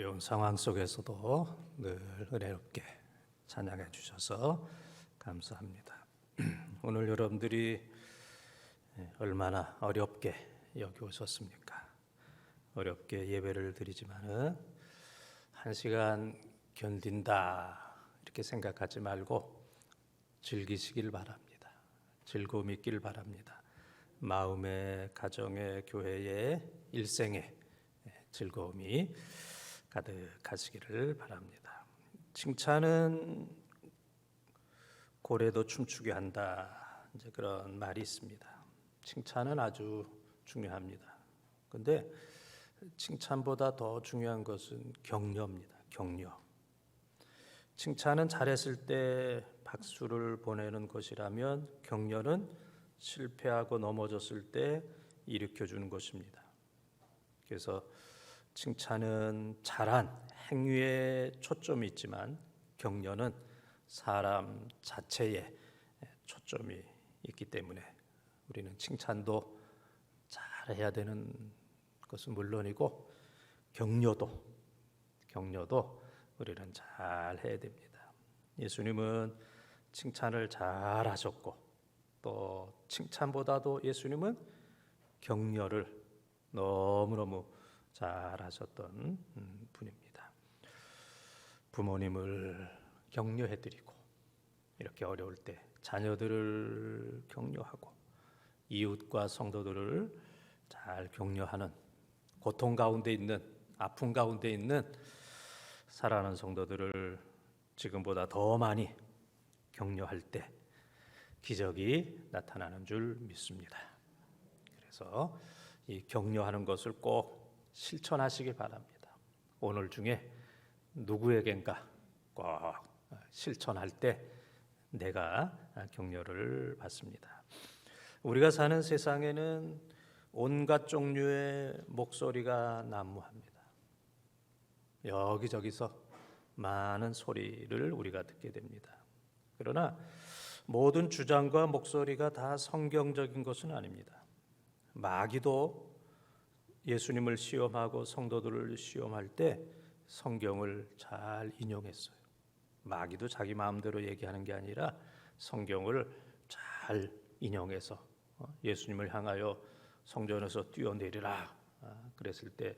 어려운 상황 속에서도 늘 은혜롭게 찬양해 주셔서 감사합니다. 오늘 여러분들이 얼마나 어렵게 여기 오셨습니까? 어렵게 예배를 드리지만은 1시간 견딘다 이렇게 생각하지 말고 즐기시길 바랍니다. 즐거움이 있길 바랍니다. 마음의, 가정의, 교회의, 일생의 즐거움이 가득하시기를 바랍니다. 칭찬은 고래도 춤추게 한다. 이제 그런 말이 있습니다. 칭찬은 아주 중요합니다. 그런데 칭찬보다 더 중요한 것은 격려입니다. 격려. 칭찬은 잘했을 때 박수를 보내는 것이라면 격려는 실패하고 넘어졌을 때 일으켜주는 것입니다. 그래서 칭찬은 잘한 행위에 초점이 있지만 격려는 사람 자체에 초점이 있기 때문에 우리는 칭찬도 잘해야 되는 것은 물론이고 격려도 우리는 잘해야 됩니다. 예수님은 칭찬을 잘하셨고 또 칭찬보다도 예수님은 격려를 너무너무 잘하셨던 분입니다. 부모님을 격려해드리고 이렇게 어려울 때 자녀들을 격려하고 이웃과 성도들을 잘 격려하는 고통 가운데 있는 아픔 가운데 있는 사랑하는 성도들을 지금보다 더 많이 격려할 때 기적이 나타나는 줄 믿습니다. 그래서 이 격려하는 것을 꼭 실천하시기 바랍니다. 오늘 중에 누구에겐가 꼭 실천할 때 내가 격려를 받습니다. 우리가 사는 세상에는 온갖 종류의 목소리가 난무합니다. 여기저기서 많은 소리를 우리가 듣게 됩니다. 그러나 모든 주장과 목소리가 다 성경적인 것은 아닙니다. 마귀도 예수님을 시험하고 성도들을 시험할 때 성경을 잘 인용했어요. 마귀도 자기 마음대로 얘기하는 게 아니라 성경을 잘 인용해서 예수님을 향하여 성전에서 뛰어내리라 그랬을 때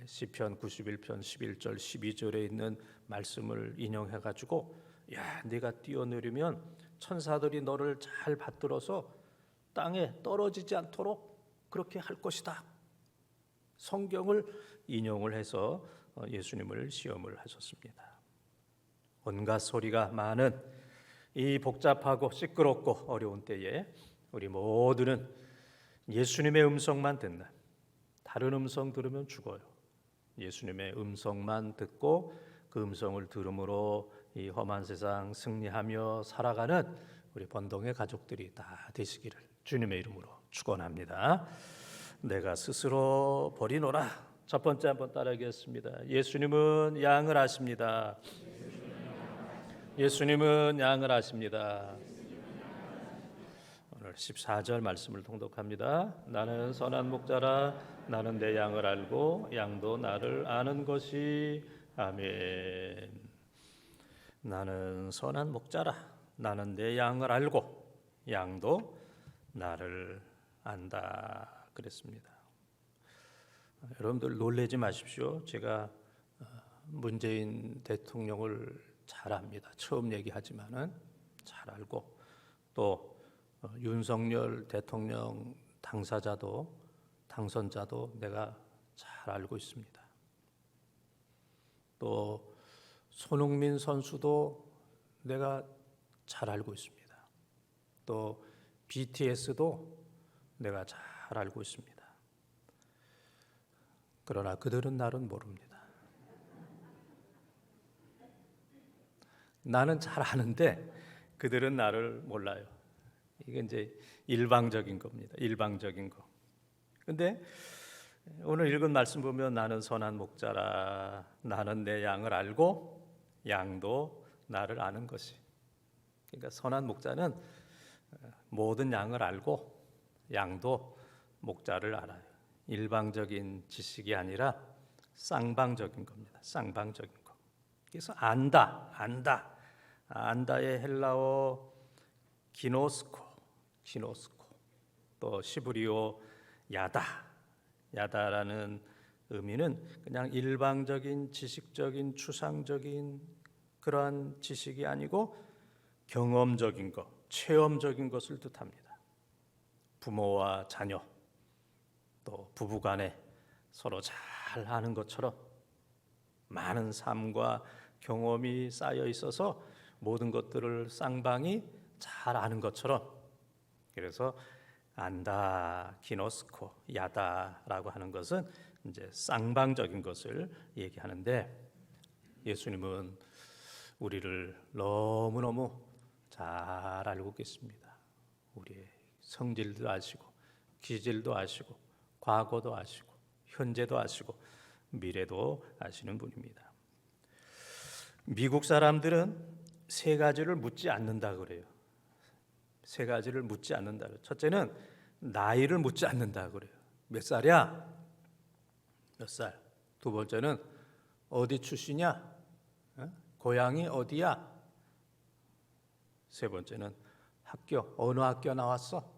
시편 91편 11절 12절에 있는 말씀을 인용해 가지고 야 네가 뛰어내리면 천사들이 너를 잘 받들어서 땅에 떨어지지 않도록 그렇게 할 것이다. 성경을 인용을 해서 예수님을 시험을 하셨습니다. 온갖 소리가 많은 이 복잡하고 시끄럽고 어려운 때에 우리 모두는 예수님의 음성만 듣는, 다른 음성 들으면 죽어요. 예수님의 음성만 듣고 그 음성을 들음으로 이 험한 세상 승리하며 살아가는 우리 번동의 가족들이 다 되시기를 주님의 이름으로 축원합니다. 내가 스스로 버리노라. 첫 번째 한번 따라하겠습니다. 예수님은 양을 아십니다. 예수님은 양을 아십니다. 오늘 14절 말씀을 통독합니다. 나는 선한 목자라. 나는 내 양을 알고 양도 나를 아는 것이. 아멘. 나는 선한 목자라. 나는 내 양을 알고 양도 나를 안다. 그랬습니다. 여러분들 놀라지 마십시오. 제가 문재인 대통령을 잘 압니다. 처음 얘기하지만은 잘 알고 또 윤석열 대통령 당선자도 내가 잘 알고 있습니다. 또 손흥민 선수도 내가 잘 알고 있습니다. 또 BTS도 내가 잘 알고 있습니다. 그러나 그들은 나를 모릅니다. 나는 잘 아는데 그들은 나를 몰라요. 이게 이제 일방적인 겁니다. 일방적인 거. 근데 오늘 읽은 말씀 보면 나는 선한 목자라. 나는 내 양을 알고 양도 나를 아는 것이. 그러니까 선한 목자는 모든 양을 알고 양도 목자를 알아요. 일방적인 지식이 아니라 쌍방적인 겁니다. 쌍방적인 거. 그래서 안다의 헬라어 기노스코, 또 시브리오 야다라는 의미는 그냥 일방적인 지식적인 추상적인 그러한 지식이 아니고 경험적인 것, 체험적인 것을 뜻합니다. 부모와 자녀, 또 부부간에 서로 잘 아는 것처럼 많은 삶과 경험이 쌓여 있어서 모든 것들을 쌍방이 잘 아는 것처럼, 그래서 안다, 기노스코, 야다라고 하는 것은 이제 쌍방적인 것을 얘기하는데, 예수님은 우리를 너무너무 잘 알고 계십니다. 우리의 성질도 아시고 기질도 아시고 과거도 아시고 현재도 아시고 미래도 아시는 분입니다. 미국 사람들은 세 가지를 묻지 않는다 그래요. 세 가지를 묻지 않는다. 첫째는 나이를 묻지 않는다 그래요. 몇 살이야? 몇 살? 두 번째는 어디 출신이야? 고향이 어디야? 세 번째는 학교, 어느 학교 나왔어?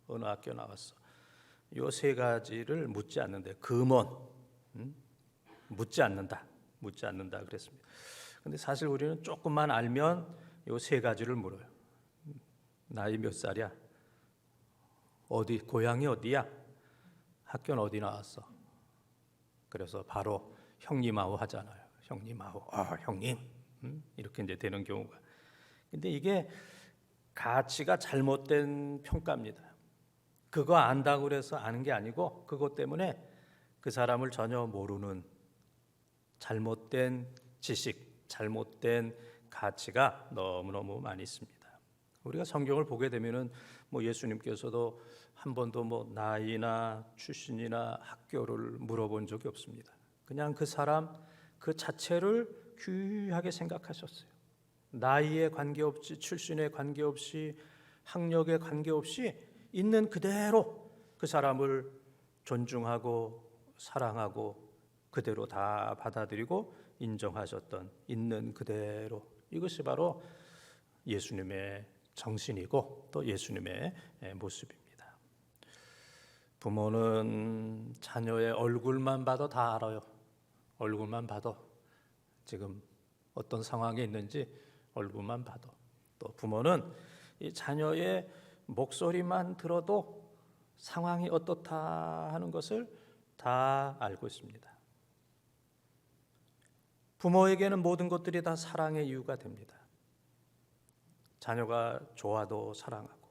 어느 학교 나왔어? 이 세 가지를 묻지 않는데, 금원, 묻지 않는다 그랬습니다. 근데 사실 우리는 조금만 알면 이 세 가지를 물어요. 나이 몇 살이야? 어디, 고향이 어디야? 학교는 어디 나왔어? 그래서 바로 형님하고 하잖아요. 형님하고, 형님, 이렇게 이제 되는 경우가. 근데 이게 가치가 잘못된 평가입니다. 그거 안다고 그래서 아는 게 아니고, 그것 때문에 그 사람을 전혀 모르는 잘못된 지식, 잘못된 가치가 너무너무 많이 있습니다. 우리가 성경을 보게 되면은 예수님께서도 한 번도 나이나 출신이나 학교를 물어본 적이 없습니다. 그냥 그 사람 그 자체를 귀하게 생각하셨어요. 나이에 관계없이, 출신에 관계없이, 학력에 관계없이 있는 그대로 그 사람을 존중하고 사랑하고 그대로 다 받아들이고 인정하셨던, 있는 그대로, 이것이 바로 예수님의 정신이고 또 예수님의 모습입니다. 부모는 자녀의 얼굴만 봐도 다 알아요. 얼굴만 봐도 지금 어떤 상황에 있는지 얼굴만 봐도. 또 부모는 이 자녀의 목소리만 들어도 상황이 어떻다 하는 것을 다 알고 있습니다. 부모에게는 모든 것들이 다 사랑의 이유가 됩니다. 자녀가 좋아도 사랑하고,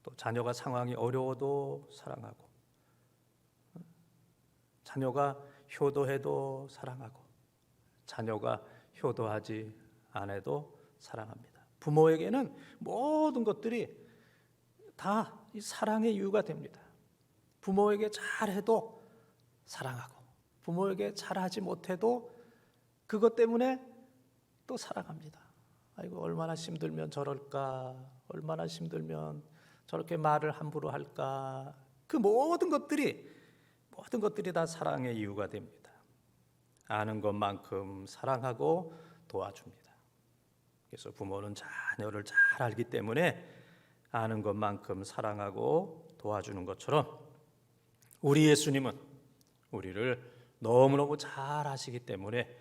또 자녀가 상황이 어려워도 사랑하고, 자녀가 효도해도 사랑하고, 자녀가 효도하지 않아도 사랑합니다. 부모에게는 모든 것들이 다 이 사랑의 이유가 됩니다. 부모에게 잘해도 사랑하고, 부모에게 잘하지 못해도 그것 때문에 또 사랑합니다. 아이고, 얼마나 힘들면 저럴까, 얼마나 힘들면 저렇게 말을 함부로 할까. 그 모든 것들이 다 사랑의 이유가 됩니다. 아는 것만큼 사랑하고 도와줍니다. 그래서 부모는 자녀를 잘 알기 때문에 아는 것만큼 사랑하고 도와주는 것처럼, 우리 예수님은 우리를 너무너무 잘 아시기 때문에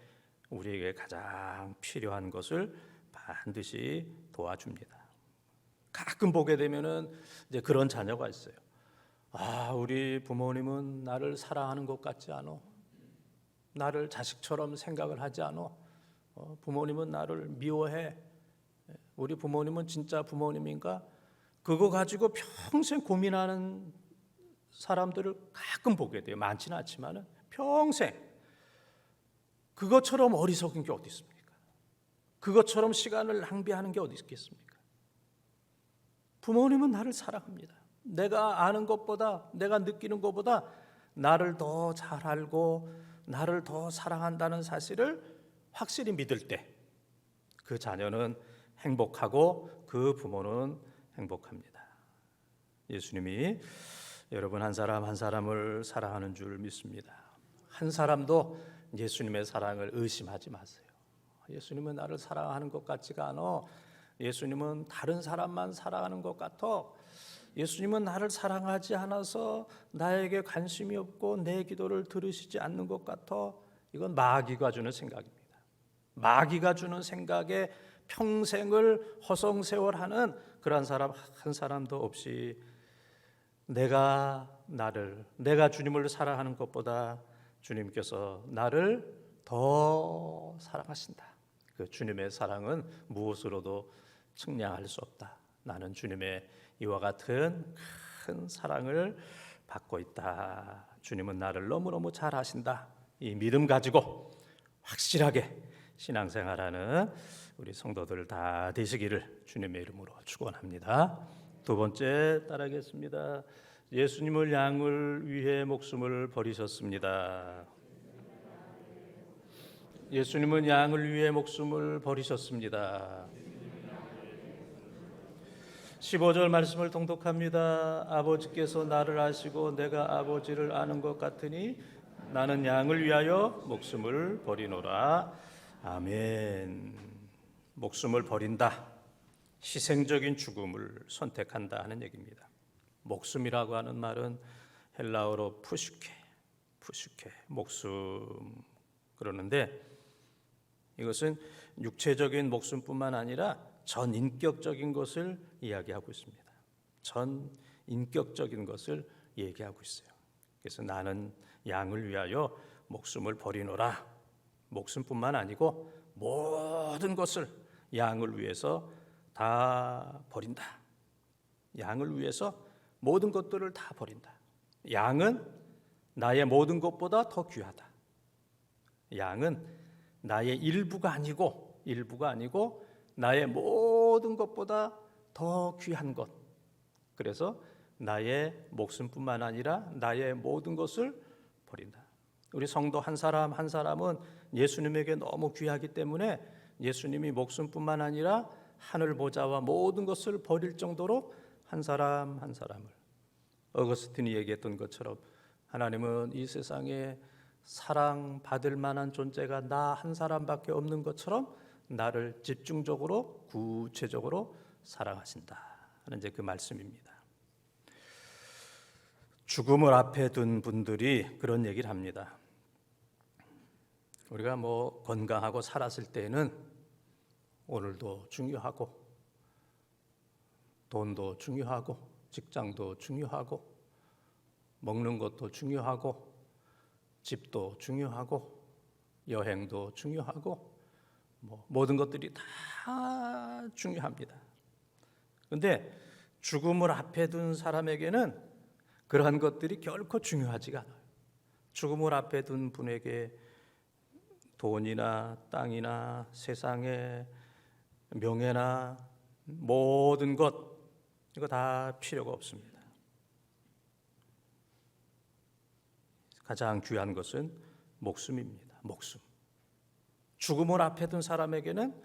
우리에게 가장 필요한 것을 반드시 도와줍니다. 가끔 보게 되면은 이제 그런 자녀가 있어요. 우리 부모님은 나를 사랑하는 것 같지 않아. 나를 자식처럼 생각을 하지 않아. 부모님은 나를 미워해. 우리 부모님은 진짜 부모님인가? 그거 가지고 평생 고민하는 사람들을 가끔 보게 돼요. 많지는 않지만은 평생. 그것처럼 어리석은 게 어디 있습니까? 그것처럼 시간을 낭비하는 게 어디 있겠습니까? 부모님은 나를 사랑합니다. 내가 아는 것보다, 내가 느끼는 것보다 나를 더 잘 알고 나를 더 사랑한다는 사실을 확실히 믿을 때 그 자녀는 행복하고 그 부모는 행복합니다. 예수님이 여러분 한 사람 한 사람을 사랑하는 줄 믿습니다. 한 사람도 예수님의 사랑을 의심하지 마세요. 예수님은 나를 사랑하는 것 같지가 않아. 예수님은 다른 사람만 사랑하는 것 같아. 예수님은 나를 사랑하지 않아서 나에게 관심이 없고 내 기도를 들으시지 않는 것 같아. 이건 마귀가 주는 생각입니다. 마귀가 주는 생각에 평생을 허송세월하는 그러한 사람 한 사람도 없이 내가 주님을 사랑하는 것보다 주님께서 나를 더 사랑하신다. 그 주님의 사랑은 무엇으로도 측량할 수 없다. 나는 주님의 이와 같은 큰 사랑을 받고 있다. 주님은 나를 너무너무 잘 아신다. 이 믿음 가지고 확실하게 신앙생활하는 우리 성도들 다 되시기를 주님의 이름으로 축원합니다. 두 번째 따라하겠습니다. 예수님을 양을 위해 목숨을 버리셨습니다. 예수님은 양을 위해 목숨을 버리셨습니다. 15절 말씀을 통독합니다. 아버지께서 나를 아시고 내가 아버지를 아는 것 같으니 나는 양을 위하여 목숨을 버리노라. 아멘. 목숨을 버린다. 희생적인 죽음을 선택한다 하는 얘기입니다. 목숨이라고 하는 말은 헬라어로 푸슈케, 목숨 그러는데 이것은 육체적인 목숨뿐만 아니라 전인격적인 것을 이야기하고 있습니다. 전인격적인 것을 얘기하고 있어요. 그래서 나는 양을 위하여 목숨을 버리노라. 목숨뿐만 아니고 모든 것을 양을 위해서 다 버린다. 양을 위해서 모든 것들을 다 버린다. 양은 나의 모든 것보다 더 귀하다. 양은 나의 일부가 아니고 나의 모든 것보다 더 귀한 것. 그래서 나의 목숨뿐만 아니라 나의 모든 것을 버린다. 우리 성도 한 사람 한 사람은 예수님에게 너무 귀하기 때문에 예수님이 목숨뿐만 아니라 하늘 보좌와 모든 것을 버릴 정도로 한 사람 한 사람을, 어거스틴이 얘기했던 것처럼 하나님은 이 세상에 사랑받을 만한 존재가 나 한 사람밖에 없는 것처럼 나를 집중적으로 구체적으로 사랑하신다 하는 이제 그 말씀입니다. 죽음을 앞에 둔 분들이 그런 얘기를 합니다. 우리가 건강하고 살았을 때는 오늘도 중요하고 돈도 중요하고 직장도 중요하고 먹는 것도 중요하고 집도 중요하고 여행도 중요하고 모든 것들이 다 중요합니다. 그런데 죽음을 앞에 둔 사람에게는 그러한 것들이 결코 중요하지가 않아요. 죽음을 앞에 둔 분에게 돈이나 땅이나 세상의 명예나 모든 것 이거 다 필요가 없습니다. 가장 귀한 것은 목숨입니다. 목숨. 죽음을 앞에 둔 사람에게는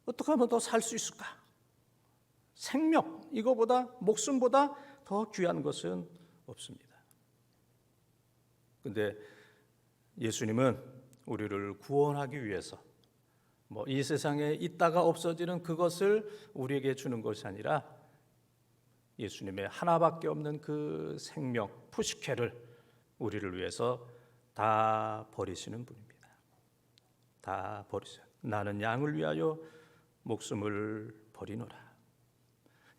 어떻게 하면 더 살 수 있을까? 생명, 이거보다 목숨보다 더 귀한 것은 없습니다. 그런데 예수님은 우리를 구원하기 위해서 이 세상에 있다가 없어지는 그것을 우리에게 주는 것이 아니라 예수님의 하나밖에 없는 그 생명, 푸시케를 우리를 위해서 다 버리시는 분입니다. 다 버리세요. 나는 양을 위하여 목숨을 버리노라.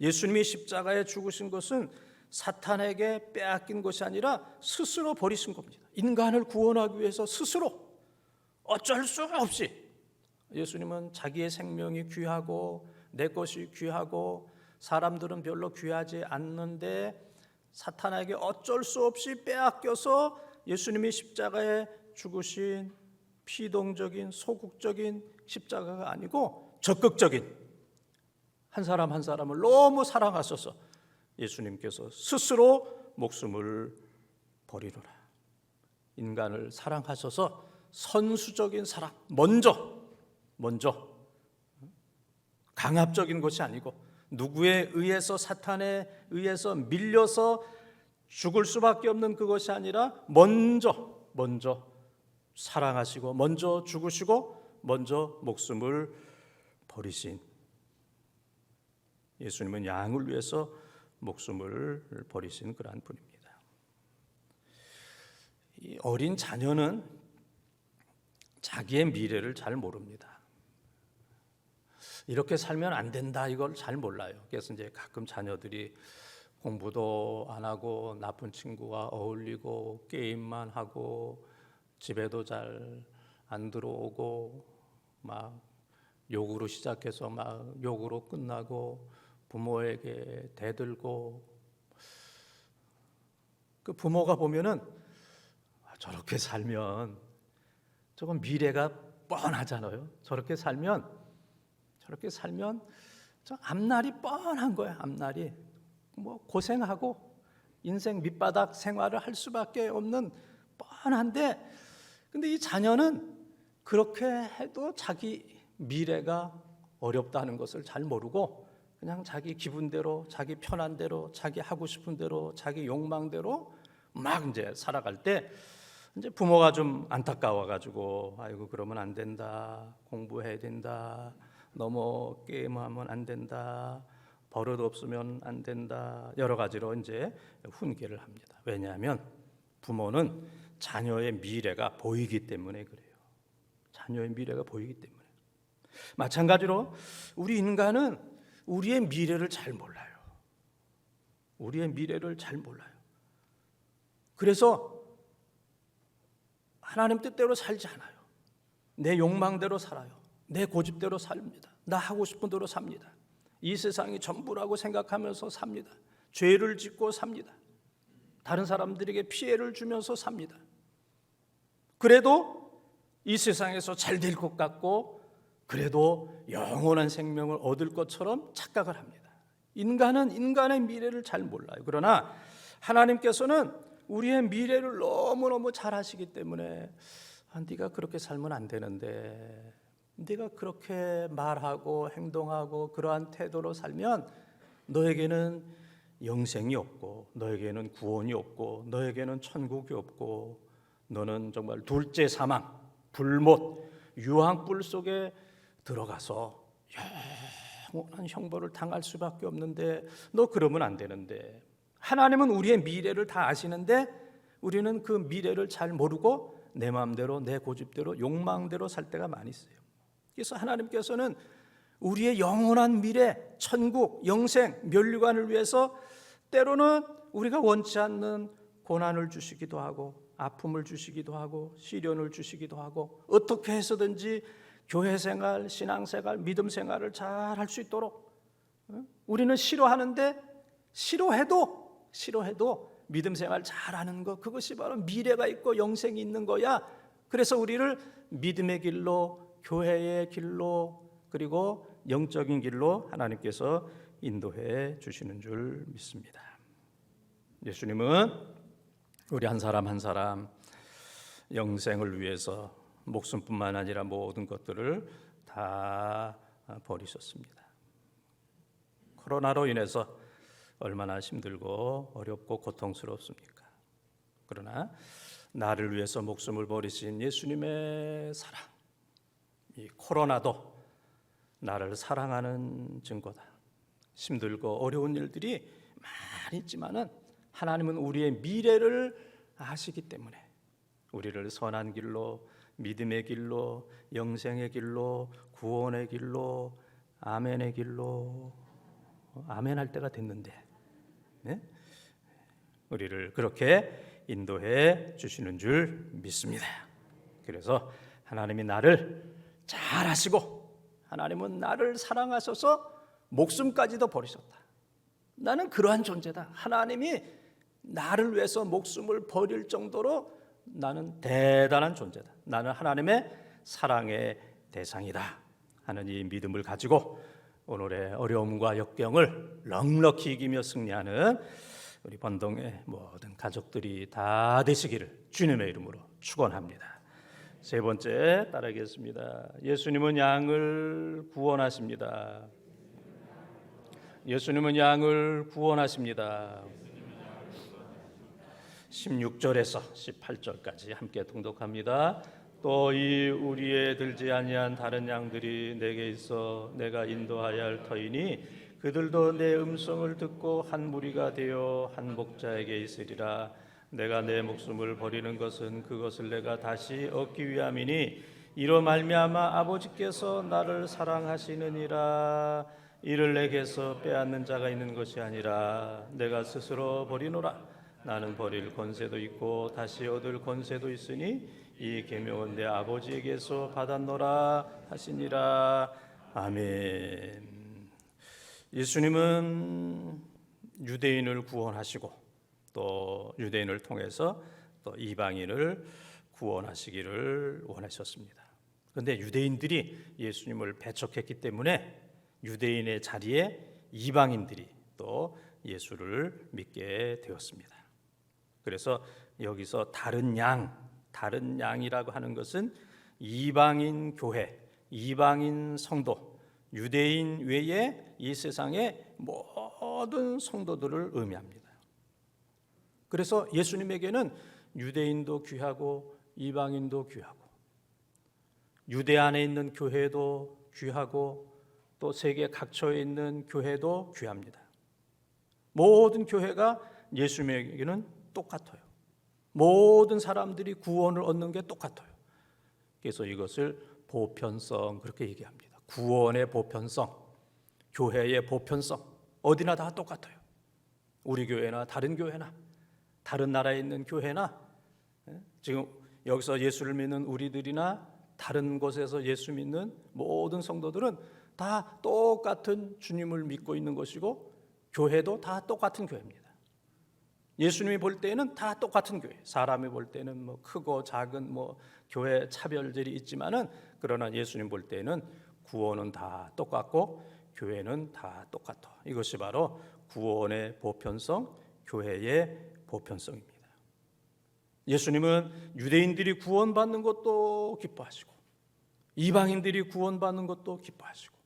예수님이 십자가에 죽으신 것은 사탄에게 빼앗긴 것이 아니라 스스로 버리신 겁니다. 인간을 구원하기 위해서 스스로 어쩔 수 없이 예수님은 자기의 생명이 귀하고 내 것이 귀하고 사람들은 별로 귀하지 않는데 사탄에게 어쩔 수 없이 빼앗겨서 예수님이 십자가에 죽으신 피동적인 소극적인 십자가가 아니고 적극적인 한 사람 한 사람을 너무 사랑하셔서 예수님께서 스스로 목숨을 버리노라. 인간을 사랑하셔서 선수적인 사랑, 먼저 강압적인 것이 아니고 누구에 의해서 사탄에 의해서 밀려서 죽을 수밖에 없는 그것이 아니라 먼저 먼저 사랑하시고 먼저 죽으시고 먼저 목숨을 버리신 예수님은 양을 위해서 목숨을 버리신 그러한 분입니다. 이 어린 자녀는 자기의 미래를 잘 모릅니다. 이렇게 살면 안 된다 이걸 잘 몰라요. 그래서 이제 가끔 자녀들이 공부도 안 하고 나쁜 친구와 어울리고 게임만 하고 집에도 잘 안 들어오고 막 욕으로 시작해서 막 욕으로 끝나고 부모에게 대들고 그 부모가 보면은 저렇게 살면 저건 미래가 뻔하잖아요. 저렇게 살면 저 앞날이 뻔한 거야. 앞날이 뭐 고생하고 인생 밑바닥 생활을 할 수밖에 없는 뻔한데 근데 이 자녀는 그렇게 해도 자기 미래가 어렵다는 것을 잘 모르고 그냥 자기 기분대로 자기 편한 대로 자기 하고 싶은 대로 자기 욕망대로 막 이제 살아갈 때 이제 부모가 좀 안타까워 가지고 아이고 그러면 안 된다. 공부해야 된다. 너무 게임하면 안 된다. 버릇 없으면 안 된다. 여러 가지로 이제 훈계를 합니다. 왜냐하면 부모는 자녀의 미래가 보이기 때문에 그래요. 자녀의 미래가 보이기 때문에. 마찬가지로 우리 인간은 우리의 미래를 잘 몰라요. 우리의 미래를 잘 몰라요. 그래서 하나님 뜻대로 살지 않아요. 내 욕망대로 살아요. 내 고집대로 삽니다. 나 하고 싶은 대로 삽니다. 이 세상이 전부라고 생각하면서 삽니다. 죄를 짓고 삽니다. 다른 사람들에게 피해를 주면서 삽니다. 그래도 이 세상에서 잘 될 것 같고 그래도 영원한 생명을 얻을 것처럼 착각을 합니다. 인간은 인간의 미래를 잘 몰라요. 그러나 하나님께서는 우리의 미래를 너무너무 잘 아시기 때문에 네가 그렇게 살면 안 되는데 네가 그렇게 말하고 행동하고 그러한 태도로 살면 너에게는 영생이 없고 너에게는 구원이 없고 너에게는 천국이 없고 너는 정말 둘째 사망 불못 유황불 속에 들어가서 영원한 형벌을 당할 수밖에 없는데 너 그러면 안 되는데 하나님은 우리의 미래를 다 아시는데 우리는 그 미래를 잘 모르고 내 마음대로 내 고집대로 욕망대로 살 때가 많이 있어요. 그래서 하나님께서는 우리의 영원한 미래, 천국, 영생, 면류관을 위해서 때로는 우리가 원치 않는 고난을 주시기도 하고 아픔을 주시기도 하고 시련을 주시기도 하고 어떻게 해서든지 교회 생활, 신앙 생활, 믿음 생활을 잘 할 수 있도록 우리는 싫어하는데 싫어해도 믿음 생활 잘하는 것 그것이 바로 미래가 있고 영생이 있는 거야. 그래서 우리를 믿음의 길로 교회의 길로 그리고 영적인 길로 하나님께서 인도해 주시는 줄 믿습니다. 예수님은 우리 한 사람 한 사람 영생을 위해서 목숨뿐만 아니라 모든 것들을 다 버리셨습니다. 코로나로 인해서 얼마나 힘들고 어렵고 고통스럽습니까? 그러나 나를 위해서 목숨을 버리신 예수님의 사랑, 이 코로나도 나를 사랑하는 증거다. 힘들고 어려운 일들이 많이 있지만은 하나님은 우리의 미래를 아시기 때문에 우리를 선한 길로, 믿음의 길로, 영생의 길로, 구원의 길로, 아멘의 길로, 아멘할 때가 됐는데, 네? 우리를 그렇게 인도해 주시는 줄 믿습니다. 그래서 하나님이 나를 잘 아시고 하나님은 나를 사랑하셔서 목숨까지도 버리셨다. 나는 그러한 존재다. 하나님이 나를 위해서 목숨을 버릴 정도로 나는 대단한 존재다. 나는 하나님의 사랑의 대상이다 하는 이 믿음을 가지고 오늘의 어려움과 역경을 넉넉히 이기며 승리하는 우리 번동의 모든 가족들이 다 되시기를 주님의 이름으로 축원합니다. 세 번째 따라하겠습니다. 예수님은 양을 구원하십니다. 예수님은 양을 구원하십니다. 16절에서 18절까지 함께 통독합니다. 또 이 우리에 들지 아니한 다른 양들이 내게 있어 내가 인도하여야 할 터이니 그들도 내 음성을 듣고 한 무리가 되어 한 목자에게 있으리라. 내가 내 목숨을 버리는 것은 그것을 내가 다시 얻기 위함이니 이로 말미암아 아버지께서 나를 사랑하시느니라. 이를 내게서 빼앗는 자가 있는 것이 아니라 내가 스스로 버리노라. 나는 버릴 권세도 있고 다시 얻을 권세도 있으니 이 계명은 내 아버지에게서 받았노라 하시니라. 아멘. 예수님은 유대인을 구원하시고 또 유대인을 통해서 또 이방인을 구원하시기를 원하셨습니다. 그런데 유대인들이 예수님을 배척했기 때문에 유대인의 자리에 이방인들이 또 예수를 믿게 되었습니다. 그래서 여기서 다른 양이라고 하는 것은 이방인 교회, 이방인 성도, 유대인 외에 이 세상의 모든 성도들을 의미합니다. 그래서 예수님에게는 유대인도 귀하고 이방인도 귀하고 유대 안에 있는 교회도 귀하고 또 세계 각처에 있는 교회도 귀합니다. 모든 교회가 예수님에게는 똑같아요. 모든 사람들이 구원을 얻는 게 똑같아요. 그래서 이것을 보편성 그렇게 얘기합니다. 구원의 보편성, 교회의 보편성, 어디나 다 똑같아요. 우리 교회나 다른 교회나 다른 나라에 있는 교회나 지금 여기서 예수를 믿는 우리들이나 다른 곳에서 예수 믿는 모든 성도들은 다 똑같은 주님을 믿고 있는 것이고 교회도 다 똑같은 교회입니다. 예수님이 볼 때는 다 똑같은 교회. 사람이 볼 때는 뭐 크고 작은 교회 차별들이 있지만은 그러나 예수님 볼 때는 구원은 다 똑같고 교회는 다 똑같아. 이것이 바로 구원의 보편성, 교회의 보편성입니다. 예수님은 유대인들이 구원받는 것도 기뻐하시고 이방인들이 구원받는 것도 기뻐하시고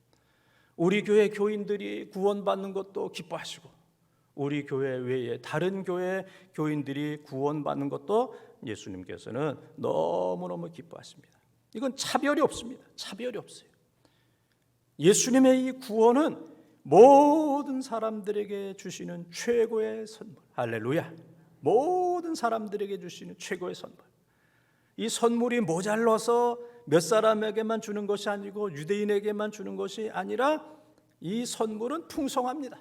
우리 교회 교인들이 구원받는 것도 기뻐하시고 우리 교회 외에 다른 교회 교인들이 구원받는 것도 예수님께서는 너무너무 기뻐하십니다. 이건 차별이 없습니다. 차별이 없어요. 예수님의 이 구원은 모든 사람들에게 주시는 최고의 선물. 할렐루야. 모든 사람들에게 주시는 최고의 선물. 이 선물이 모자라서 몇 사람에게만 주는 것이 아니고 유대인에게만 주는 것이 아니라 이 선물은 풍성합니다.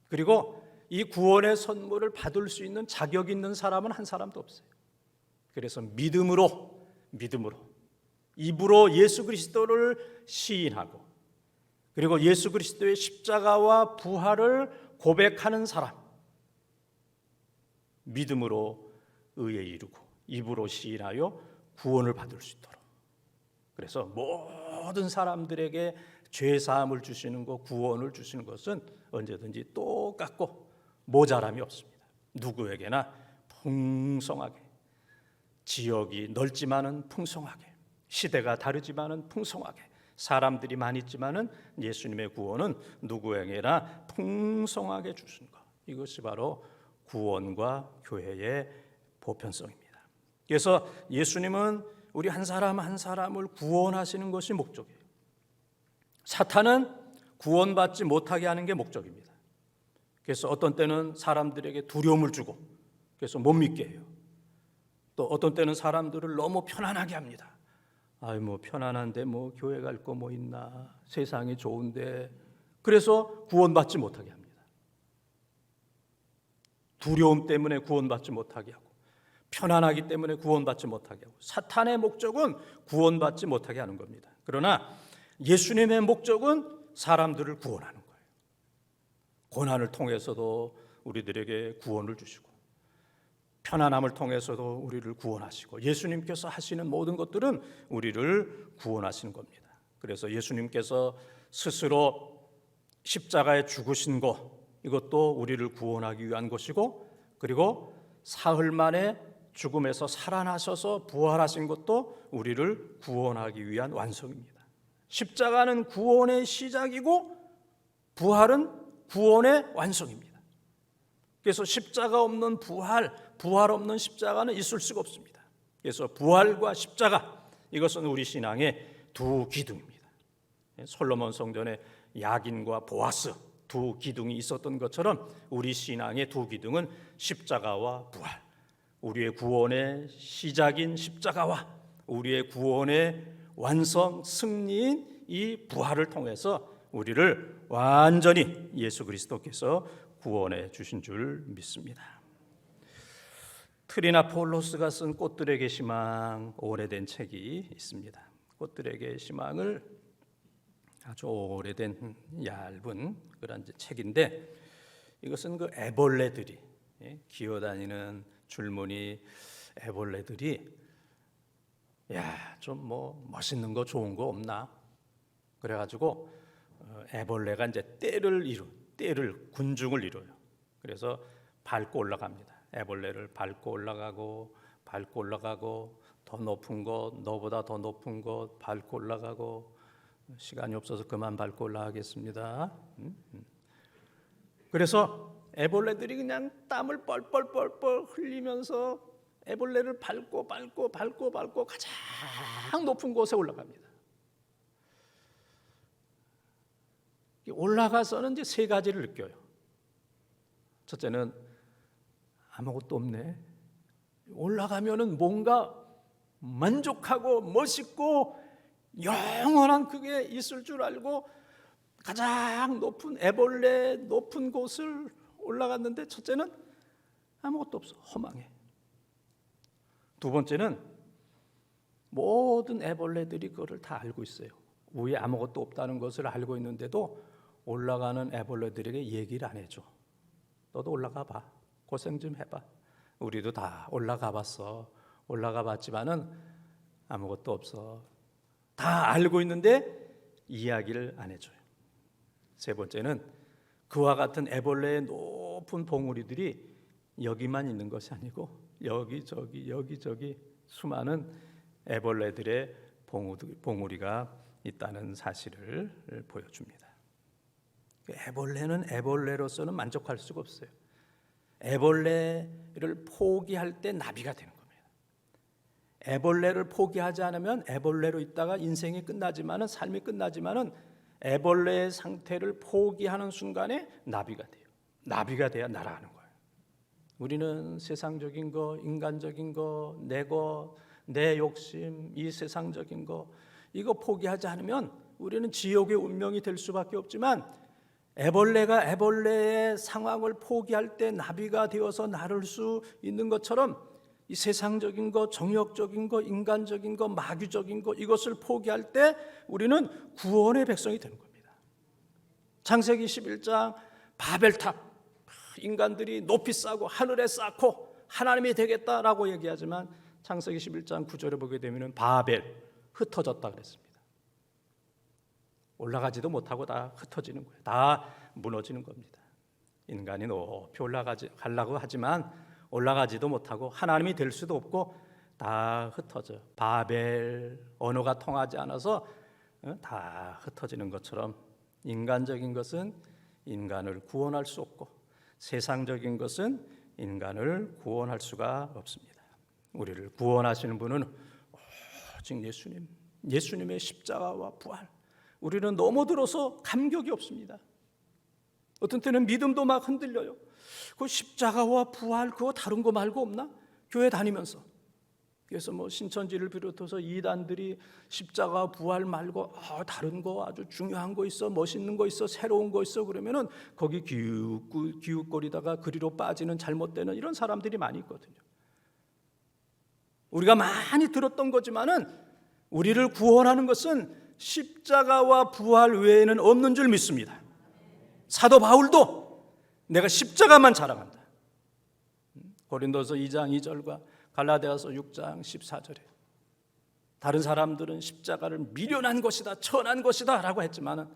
그리고 이 구원의 선물을 받을 수 있는 자격 있는 사람은 한 사람도 없어요. 그래서 믿음으로 입으로 예수 그리스도를 시인하고 그리고 예수 그리스도의 십자가와 부활을 고백하는 사람, 믿음으로 의에 이르고 입으로 시인하여 구원을 받을 수 있도록. 그래서 모든 사람들에게 죄 사함을 주시는 것, 구원을 주시는 것은 언제든지 똑같고 모자람이 없습니다. 누구에게나 풍성하게, 지역이 넓지만은 풍성하게, 시대가 다르지만은 풍성하게, 사람들이 많이 있지만은 예수님의 구원은 누구에게나 풍성하게 주신 것. 이것이 바로 구원과 교회의 보편성입니다. 그래서 예수님은 우리 한 사람 한 사람을 구원하시는 것이 목적이에요. 사탄은 구원받지 못하게 하는 게 목적입니다. 그래서 어떤 때는 사람들에게 두려움을 주고 그래서 못 믿게 해요. 또 어떤 때는 사람들을 너무 편안하게 합니다. 편안한데 교회 갈 거 있나? 세상이 좋은데. 그래서 구원받지 못하게 합니다. 두려움 때문에 구원받지 못하게 하고 편안하기 때문에 구원받지 못하게 하고 사탄의 목적은 구원받지 못하게 하는 겁니다. 그러나 예수님의 목적은 사람들을 구원하는 거예요. 고난을 통해서도 우리들에게 구원을 주시고 편안함을 통해서도 우리를 구원하시고 예수님께서 하시는 모든 것들은 우리를 구원하시는 겁니다. 그래서 예수님께서 스스로 십자가에 죽으신 것, 이것도 우리를 구원하기 위한 것이고 그리고 사흘 만에 죽음에서 살아나셔서 부활하신 것도 우리를 구원하기 위한 완성입니다. 십자가는 구원의 시작이고 부활은 구원의 완성입니다. 그래서 십자가 없는 부활 없는 십자가는 있을 수가 없습니다. 그래서 부활과 십자가, 이것은 우리 신앙의 두 기둥입니다. 솔로몬 성전에 야긴과 보아스 두 기둥이 있었던 것처럼 우리 신앙의 두 기둥은 십자가와 부활, 우리의 구원의 시작인 십자가와 우리의 구원의 완성 승리인 이 부활을 통해서 우리를 완전히 예수 그리스도께서 구원해 주신 줄 믿습니다. 트리나폴로스가 쓴 꽃들에게 희망, 오래된 책이 있습니다. 꽃들에게 희망을 아주 오래된 얇은 그런 책인데, 이것은 그 애벌레들이 기어다니는 줄무늬 애벌레들이 좀 뭐 멋있는 거 좋은 거 없나? 그래가지고 애벌레가 이제 떼를 군중을 이뤄요. 그래서 밟고 올라갑니다. 애벌레를 밟고 올라가고 더 높은 것, 너보다 더 높은 것 밟고 올라가고, 시간이 없어서 그만 밟고 올라가겠습니다. 그래서 애벌레들이 그냥 땀을 뻘뻘 흘리면서 애벌레를 밟고 가장 높은 곳에 올라갑니다. 올라가서는 이제 세 가지를 느껴요. 첫째는 아무것도 없네. 올라가면은 뭔가 만족하고 멋있고 영원한 그게 있을 줄 알고 가장 높은 애벌레 높은 곳을 올라갔는데, 첫째는 아무것도 없어. 허망해. 두 번째는 모든 애벌레들이 그거를 다 알고 있어요. 위에 아무것도 없다는 것을 알고 있는데도 올라가는 애벌레들에게 얘기를 안 해줘. 너도 올라가 봐. 고생 좀 해봐. 우리도 다 올라가 봤어. 올라가 봤지만은 아무것도 없어. 다 알고 있는데 이야기를 안 해줘요. 세 번째는 그와 같은 애벌레의 높은 봉우리들이 여기만 있는 것이 아니고 여기저기 수많은 애벌레들의 봉우리가 있다는 사실을 보여줍니다. 애벌레는 애벌레로서는 만족할 수가 없어요. 애벌레를 포기할 때 나비가 되는 겁니다. 애벌레를 포기하지 않으면 애벌레로 있다가 인생이 끝나지만은, 삶이 끝나지만은 애벌레의 상태를 포기하는 순간에 나비가 돼요. 나비가 돼야 날아가는 거예요. 우리는 세상적인 거, 인간적인 거, 내 욕심, 이 세상적인 거, 이거 포기하지 않으면 우리는 지옥의 운명이 될 수밖에 없지만, 애벌레가 애벌레의 상황을 포기할 때 나비가 되어서 나를 수 있는 것처럼 이 세상적인 거, 정욕적인 거, 인간적인 거, 마귀적인 거, 이것을 포기할 때 우리는 구원의 백성이 되는 겁니다. 창세기 11장 바벨탑, 인간들이 높이 쌓고 하늘에 쌓고 하나님이 되겠다라고 얘기하지만 창세기 11장 9절에 보게 되면 바벨, 흩어졌다 그랬습니다. 올라가지도 못하고 다 흩어지는 거예요. 다 무너지는 겁니다. 인간이 높이 가려고 하지만 올라가지도 못하고 하나님이 될 수도 없고 다 흩어져. 바벨, 언어가 통하지 않아서 다 흩어지는 것처럼 인간적인 것은 인간을 구원할 수 없고 세상적인 것은 인간을 구원할 수가 없습니다. 우리를 구원하시는 분은 오직 예수님의 십자가와 부활. 우리는 넘어들어서 감격이 없습니다. 어떤 때는 믿음도 막 흔들려요. 그 십자가와 부활 그거 다른 거 말고 없나? 교회 다니면서. 그래서 뭐 신천지를 비롯해서 이단들이 십자가 부활 말고 다른 거 아주 중요한 거 있어, 멋있는 거 있어, 새로운 거 있어 그러면은 거기 기웃거리다가 그리로 빠지는 잘못되는 이런 사람들이 많이 있거든요. 우리가 많이 들었던 거지만은 우리를 구원하는 것은 십자가와 부활 외에는 없는 줄 믿습니다. 사도 바울도 내가 십자가만 자랑한다. 고린도서 2장 2절과 갈라디아서 6장 14절에 다른 사람들은 십자가를 미련한 것이다, 천한 것이다 라고 했지만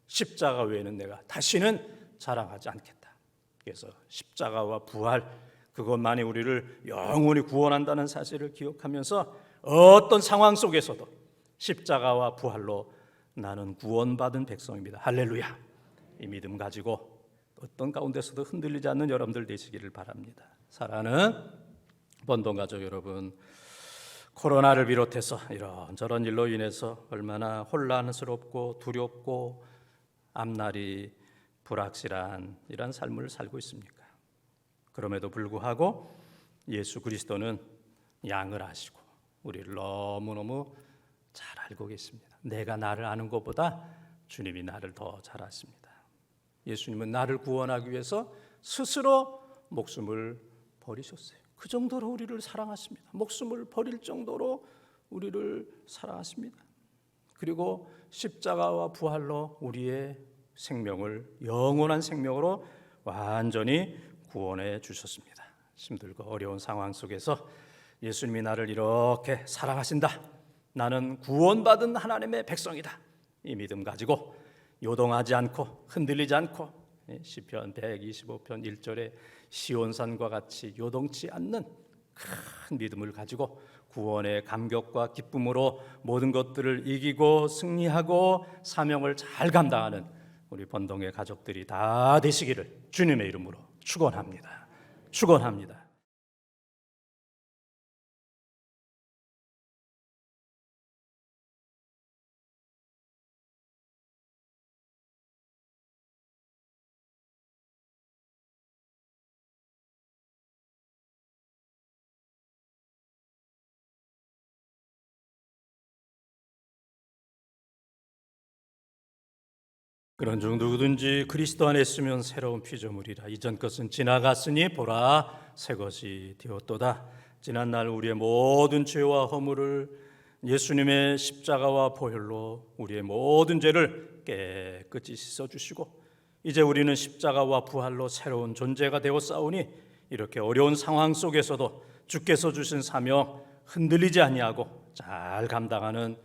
십자가 외에는 내가 다시는 자랑하지 않겠다. 그래서 십자가와 부활 그것만이 우리를 영원히 구원한다는 사실을 기억하면서 어떤 상황 속에서도 십자가와 부활로 나는 구원받은 백성입니다. 할렐루야. 이 믿음 가지고 어떤 가운데서도 흔들리지 않는 여러분들 되시기를 바랍니다. 사랑하는 번동 가족 여러분, 코로나를 비롯해서 이런저런 일로 인해서 얼마나 혼란스럽고 두렵고 앞날이 불확실한 이런 삶을 살고 있습니까? 그럼에도 불구하고 예수 그리스도는 양을 아시고 우리를 너무너무 잘 알고 계십니다. 내가 나를 아는 것보다 주님이 나를 더 잘 아십니다. 예수님은 나를 구원하기 위해서 스스로 목숨을 버리셨어요. 그 정도로 우리를 사랑하십니다. 목숨을 버릴 정도로 우리를 사랑하십니다. 그리고 십자가와 부활로 우리의 생명을 영원한 생명으로 완전히 구원해 주셨습니다. 힘들고 어려운 상황 속에서 예수님이 나를 이렇게 사랑하신다, 나는 구원받은 하나님의 백성이다, 이 믿음 가지고 요동하지 않고 흔들리지 않고 시편 125편 1절에 시온산과 같이 요동치 않는 큰 믿음을 가지고 구원의 감격과 기쁨으로 모든 것들을 이기고 승리하고 사명을 잘 감당하는 우리 번동의 가족들이 다 되시기를 주님의 이름으로 축원합니다. 축원합니다. 그런 중 누구든지 그리스도 안에 있으면 새로운 피조물이라. 이전 것은 지나갔으니 보라 새 것이 되었도다. 지난날 우리의 모든 죄와 허물을 예수님의 십자가와 보혈로 우리의 모든 죄를 깨끗이 씻어주시고 이제 우리는 십자가와 부활로 새로운 존재가 되었사오니 이렇게 어려운 상황 속에서도 주께서 주신 사명 흔들리지 아니하고 잘 감당하는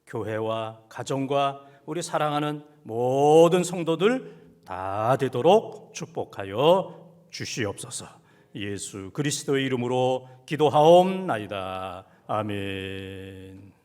교회와 가정과 우리 사랑하는 모든 성도들 다 되도록 축복하여 주시옵소서. 예수 그리스도의 이름으로 기도하옵나이다. 아멘.